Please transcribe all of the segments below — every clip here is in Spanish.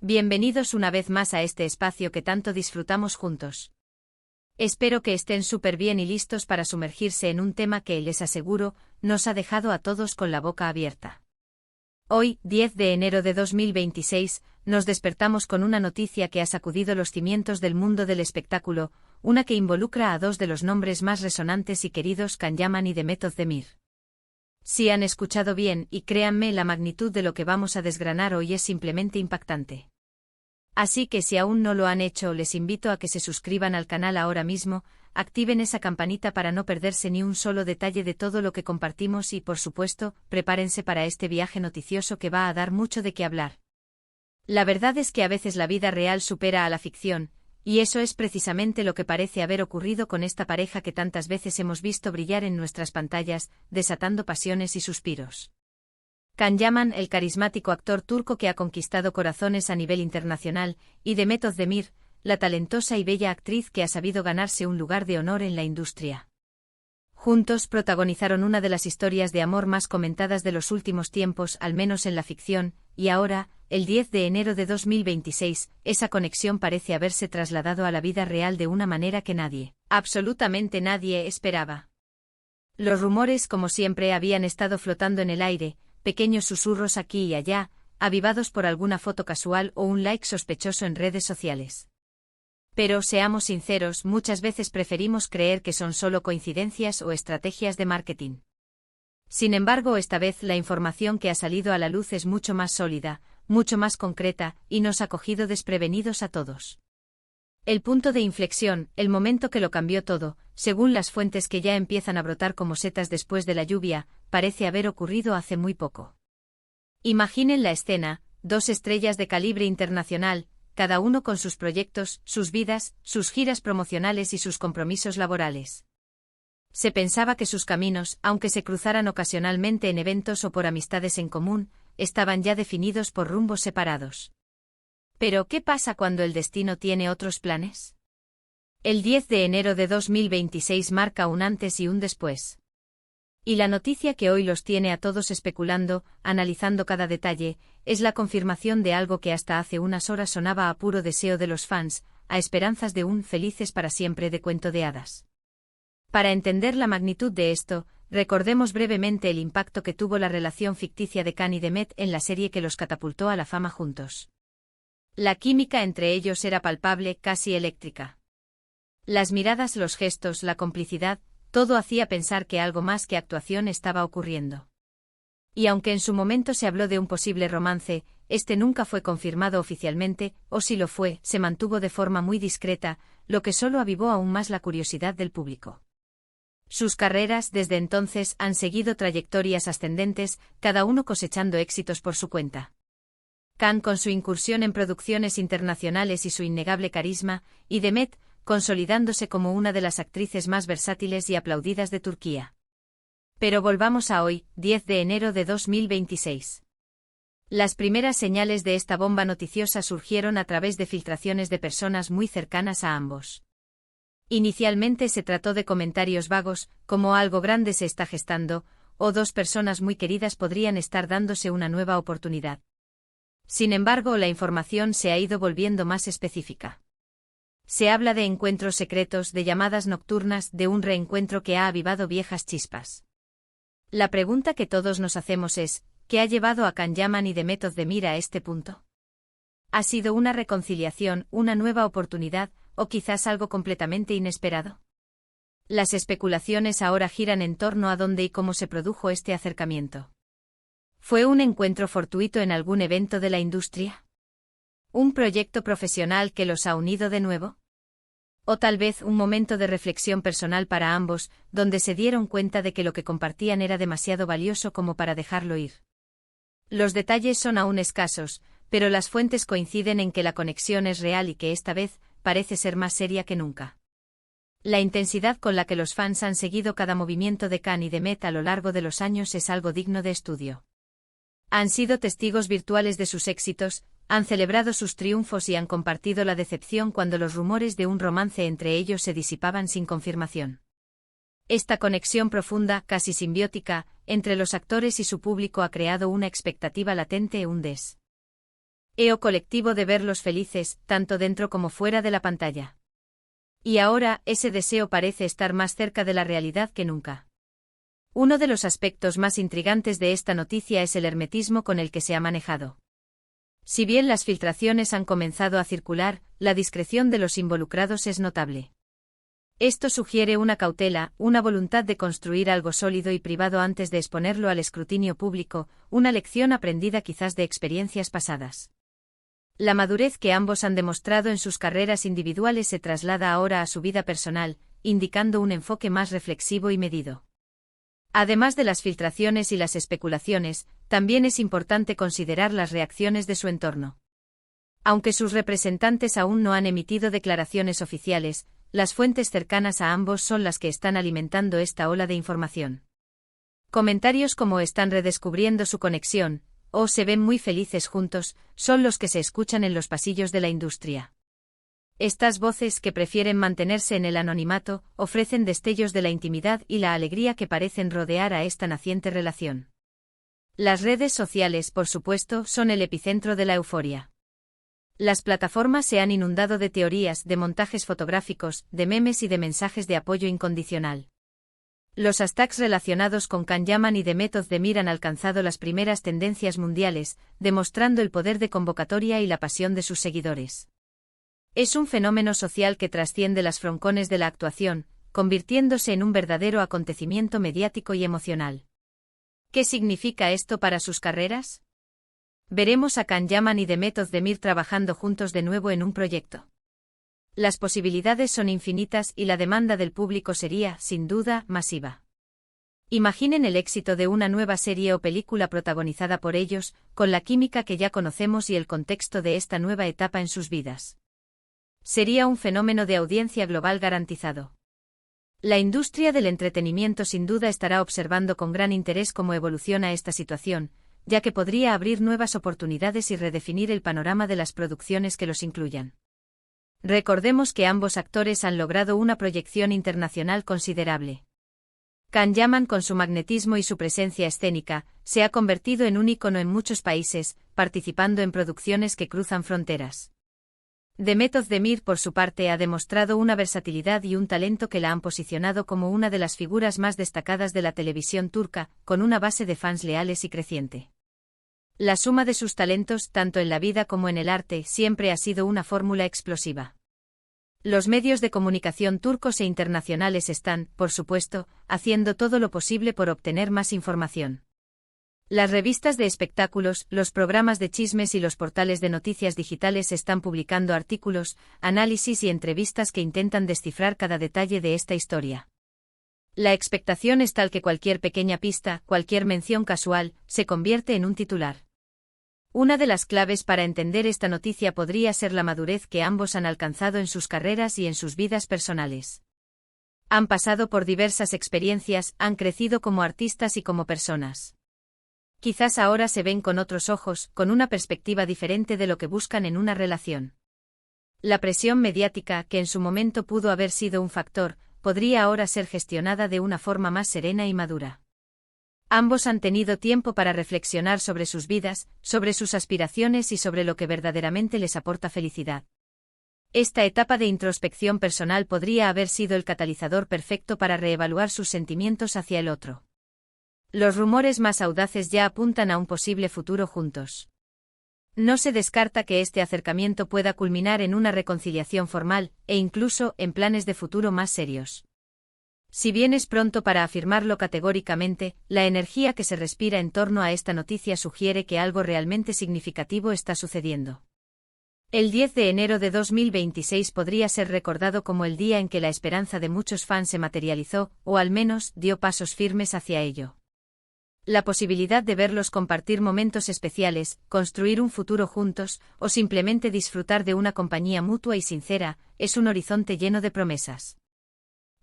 Bienvenidos una vez más a este espacio que tanto disfrutamos juntos. Espero que estén súper bien y listos para sumergirse en un tema que, les aseguro, nos ha dejado a todos con la boca abierta. Hoy, 10 de enero de 2026, nos despertamos con una noticia que ha sacudido los cimientos del mundo del espectáculo, una que involucra a dos de los nombres más resonantes y queridos, Can Yaman y Demet Özdemir. Si han escuchado bien, y créanme, la magnitud de lo que vamos a desgranar hoy es simplemente impactante. Así que si aún no lo han hecho, les invito a que se suscriban al canal ahora mismo, activen esa campanita para no perderse ni un solo detalle de todo lo que compartimos y, por supuesto, prepárense para este viaje noticioso que va a dar mucho de qué hablar. La verdad es que a veces la vida real supera a la ficción, y eso es precisamente lo que parece haber ocurrido con esta pareja que tantas veces hemos visto brillar en nuestras pantallas, desatando pasiones y suspiros. Can Yaman, el carismático actor turco que ha conquistado corazones a nivel internacional, y Demet Özdemir, la talentosa y bella actriz que ha sabido ganarse un lugar de honor en la industria. Juntos protagonizaron una de las historias de amor más comentadas de los últimos tiempos, al menos en la ficción, y ahora, el 10 de enero de 2026, esa conexión parece haberse trasladado a la vida real de una manera que nadie, absolutamente nadie, esperaba. Los rumores, como siempre, habían estado flotando en el aire, pequeños susurros aquí y allá, avivados por alguna foto casual o un like sospechoso en redes sociales. Pero, seamos sinceros, muchas veces preferimos creer que son solo coincidencias o estrategias de marketing. Sin embargo, esta vez la información que ha salido a la luz es mucho más sólida, mucho más concreta, y nos ha cogido desprevenidos a todos. El punto de inflexión, el momento que lo cambió todo, según las fuentes que ya empiezan a brotar como setas después de la lluvia, parece haber ocurrido hace muy poco. Imaginen la escena: dos estrellas de calibre internacional, cada uno con sus proyectos, sus vidas, sus giras promocionales y sus compromisos laborales. Se pensaba que sus caminos, aunque se cruzaran ocasionalmente en eventos o por amistades en común, estaban ya definidos por rumbos separados. Pero, ¿qué pasa cuando el destino tiene otros planes? El 10 de enero de 2026 marca un antes y un después. Y la noticia que hoy los tiene a todos especulando, analizando cada detalle, es la confirmación de algo que hasta hace unas horas sonaba a puro deseo de los fans, a esperanzas de un felices para siempre de cuento de hadas. Para entender la magnitud de esto, recordemos brevemente el impacto que tuvo la relación ficticia de Can y Demet en la serie que los catapultó a la fama juntos. La química entre ellos era palpable, casi eléctrica. Las miradas, los gestos, la complicidad, todo hacía pensar que algo más que actuación estaba ocurriendo. Y aunque en su momento se habló de un posible romance, este nunca fue confirmado oficialmente, o si lo fue, se mantuvo de forma muy discreta, lo que solo avivó aún más la curiosidad del público. Sus carreras, desde entonces, han seguido trayectorias ascendentes, cada uno cosechando éxitos por su cuenta. Can con su incursión en producciones internacionales y su innegable carisma, y Demet, consolidándose como una de las actrices más versátiles y aplaudidas de Turquía. Pero volvamos a hoy, 10 de enero de 2026. Las primeras señales de esta bomba noticiosa surgieron a través de filtraciones de personas muy cercanas a ambos. Inicialmente se trató de comentarios vagos, como algo grande se está gestando, o dos personas muy queridas podrían estar dándose una nueva oportunidad. Sin embargo, la información se ha ido volviendo más específica. Se habla de encuentros secretos, de llamadas nocturnas, de un reencuentro que ha avivado viejas chispas. La pregunta que todos nos hacemos es, ¿qué ha llevado a Can Yaman y Demet Özdemir a este punto? ¿Ha sido una reconciliación, una nueva oportunidad, o quizás algo completamente inesperado? Las especulaciones ahora giran en torno a dónde y cómo se produjo este acercamiento. ¿Fue un encuentro fortuito en algún evento de la industria? ¿Un proyecto profesional que los ha unido de nuevo? ¿O tal vez un momento de reflexión personal para ambos, donde se dieron cuenta de que lo que compartían era demasiado valioso como para dejarlo ir? Los detalles son aún escasos, pero las fuentes coinciden en que la conexión es real y que esta vez parece ser más seria que nunca. La intensidad con la que los fans han seguido cada movimiento de Can y Demet a lo largo de los años es algo digno de estudio. Han sido testigos virtuales de sus éxitos, han celebrado sus triunfos y han compartido la decepción cuando los rumores de un romance entre ellos se disipaban sin confirmación. Esta conexión profunda, casi simbiótica, entre los actores y su público ha creado una expectativa latente e un deseo colectivo de verlos felices, tanto dentro como fuera de la pantalla. Y ahora, ese deseo parece estar más cerca de la realidad que nunca. Uno de los aspectos más intrigantes de esta noticia es el hermetismo con el que se ha manejado. Si bien las filtraciones han comenzado a circular, la discreción de los involucrados es notable. Esto sugiere una cautela, una voluntad de construir algo sólido y privado antes de exponerlo al escrutinio público, una lección aprendida quizás de experiencias pasadas. La madurez que ambos han demostrado en sus carreras individuales se traslada ahora a su vida personal, indicando un enfoque más reflexivo y medido. Además de las filtraciones y las especulaciones, también es importante considerar las reacciones de su entorno. Aunque sus representantes aún no han emitido declaraciones oficiales, las fuentes cercanas a ambos son las que están alimentando esta ola de información. Comentarios como "están redescubriendo su conexión" o "se ven muy felices juntos" son los que se escuchan en los pasillos de la industria. Estas voces, que prefieren mantenerse en el anonimato, ofrecen destellos de la intimidad y la alegría que parecen rodear a esta naciente relación. Las redes sociales, por supuesto, son el epicentro de la euforia. Las plataformas se han inundado de teorías, de montajes fotográficos, de memes y de mensajes de apoyo incondicional. Los hashtags relacionados con Can Yaman y The Method de Mir han alcanzado las primeras tendencias mundiales, demostrando el poder de convocatoria y la pasión de sus seguidores. Es un fenómeno social que trasciende las froncones de la actuación, convirtiéndose en un verdadero acontecimiento mediático y emocional. ¿Qué significa esto para sus carreras? Veremos a Can Yaman y The Method de Mir trabajando juntos de nuevo en un proyecto. Las posibilidades son infinitas y la demanda del público sería, sin duda, masiva. Imaginen el éxito de una nueva serie o película protagonizada por ellos, con la química que ya conocemos y el contexto de esta nueva etapa en sus vidas. Sería un fenómeno de audiencia global garantizado. La industria del entretenimiento sin duda estará observando con gran interés cómo evoluciona esta situación, ya que podría abrir nuevas oportunidades y redefinir el panorama de las producciones que los incluyan. Recordemos que ambos actores han logrado una proyección internacional considerable. Can Yaman, con su magnetismo y su presencia escénica, se ha convertido en un ícono en muchos países, participando en producciones que cruzan fronteras. The Method de Mir, por su parte, ha demostrado una versatilidad y un talento que la han posicionado como una de las figuras más destacadas de la televisión turca, con una base de fans leales y creciente. La suma de sus talentos, tanto en la vida como en el arte, siempre ha sido una fórmula explosiva. Los medios de comunicación turcos e internacionales están, por supuesto, haciendo todo lo posible por obtener más información. Las revistas de espectáculos, los programas de chismes y los portales de noticias digitales están publicando artículos, análisis y entrevistas que intentan descifrar cada detalle de esta historia. La expectación es tal que cualquier pequeña pista, cualquier mención casual, se convierte en un titular. Una de las claves para entender esta noticia podría ser la madurez que ambos han alcanzado en sus carreras y en sus vidas personales. Han pasado por diversas experiencias, han crecido como artistas y como personas. Quizás ahora se ven con otros ojos, con una perspectiva diferente de lo que buscan en una relación. La presión mediática, que en su momento pudo haber sido un factor, podría ahora ser gestionada de una forma más serena y madura. Ambos han tenido tiempo para reflexionar sobre sus vidas, sobre sus aspiraciones y sobre lo que verdaderamente les aporta felicidad. Esta etapa de introspección personal podría haber sido el catalizador perfecto para reevaluar sus sentimientos hacia el otro. Los rumores más audaces ya apuntan a un posible futuro juntos. No se descarta que este acercamiento pueda culminar en una reconciliación formal, e incluso en planes de futuro más serios. Si bien es pronto para afirmarlo categóricamente, la energía que se respira en torno a esta noticia sugiere que algo realmente significativo está sucediendo. El 10 de enero de 2026 podría ser recordado como el día en que la esperanza de muchos fans se materializó, o al menos dio pasos firmes hacia ello. La posibilidad de verlos compartir momentos especiales, construir un futuro juntos, o simplemente disfrutar de una compañía mutua y sincera, es un horizonte lleno de promesas.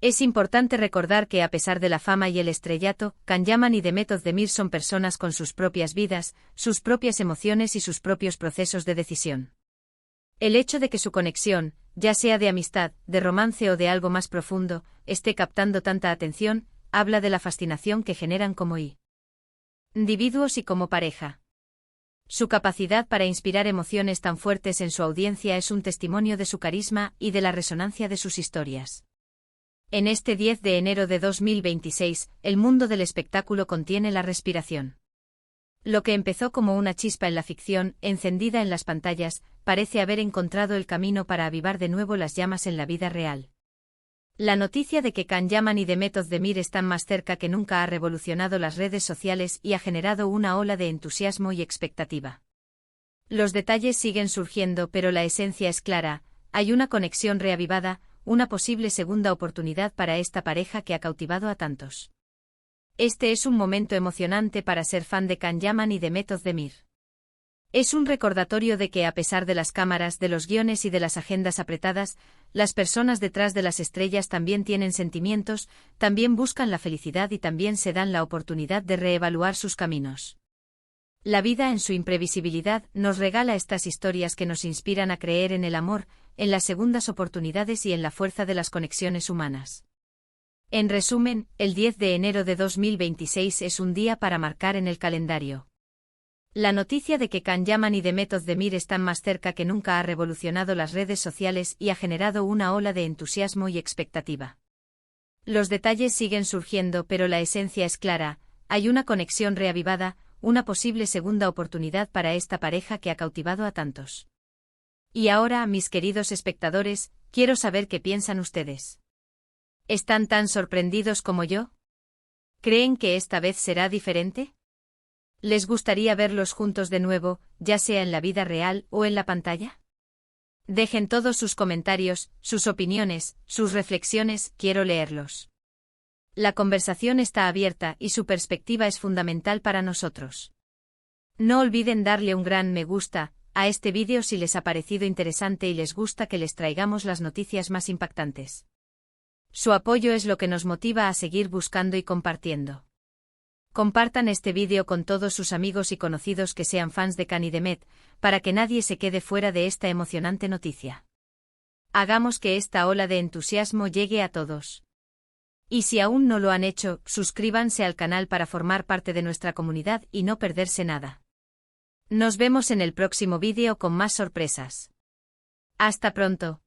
Es importante recordar que a pesar de la fama y el estrellato, Can Yaman y The Method de Mir son personas con sus propias vidas, sus propias emociones y sus propios procesos de decisión. El hecho de que su conexión, ya sea de amistad, de romance o de algo más profundo, esté captando tanta atención, habla de la fascinación que generan como individuos y como pareja. Su capacidad para inspirar emociones tan fuertes en su audiencia es un testimonio de su carisma y de la resonancia de sus historias. En este 10 de enero de 2026, el mundo del espectáculo contiene la respiración. Lo que empezó como una chispa en la ficción, encendida en las pantallas, parece haber encontrado el camino para avivar de nuevo las llamas en la vida real. La noticia de que Can Yaman y Demet Özdemir están más cerca que nunca ha revolucionado las redes sociales y ha generado una ola de entusiasmo y expectativa. Los detalles siguen surgiendo, pero la esencia es clara: hay una conexión reavivada, una posible segunda oportunidad para esta pareja que ha cautivado a tantos. Este es un momento emocionante para ser fan de Can Yaman y Demet Özdemir. Es un recordatorio de que, a pesar de las cámaras, de los guiones y de las agendas apretadas, las personas detrás de las estrellas también tienen sentimientos, también buscan la felicidad y también se dan la oportunidad de reevaluar sus caminos. La vida, en su imprevisibilidad, nos regala estas historias que nos inspiran a creer en el amor, en las segundas oportunidades y en la fuerza de las conexiones humanas. En resumen, el 10 de enero de 2026 es un día para marcar en el calendario. La noticia de que Can Yaman y Demet Özdemir están más cerca que nunca ha revolucionado las redes sociales y ha generado una ola de entusiasmo y expectativa. Los detalles siguen surgiendo, pero la esencia es clara: hay una conexión reavivada, una posible segunda oportunidad para esta pareja que ha cautivado a tantos. Y ahora, mis queridos espectadores, quiero saber qué piensan ustedes. ¿Están tan sorprendidos como yo? ¿Creen que esta vez será diferente? ¿Les gustaría verlos juntos de nuevo, ya sea en la vida real o en la pantalla? Dejen todos sus comentarios, sus opiniones, sus reflexiones, quiero leerlos. La conversación está abierta y su perspectiva es fundamental para nosotros. No olviden darle un gran me gusta a este vídeo si les ha parecido interesante y les gusta que les traigamos las noticias más impactantes. Su apoyo es lo que nos motiva a seguir buscando y compartiendo. Compartan este vídeo con todos sus amigos y conocidos que sean fans de Can y Demet, para que nadie se quede fuera de esta emocionante noticia. Hagamos que esta ola de entusiasmo llegue a todos. Y si aún no lo han hecho, suscríbanse al canal para formar parte de nuestra comunidad y no perderse nada. Nos vemos en el próximo vídeo con más sorpresas. Hasta pronto.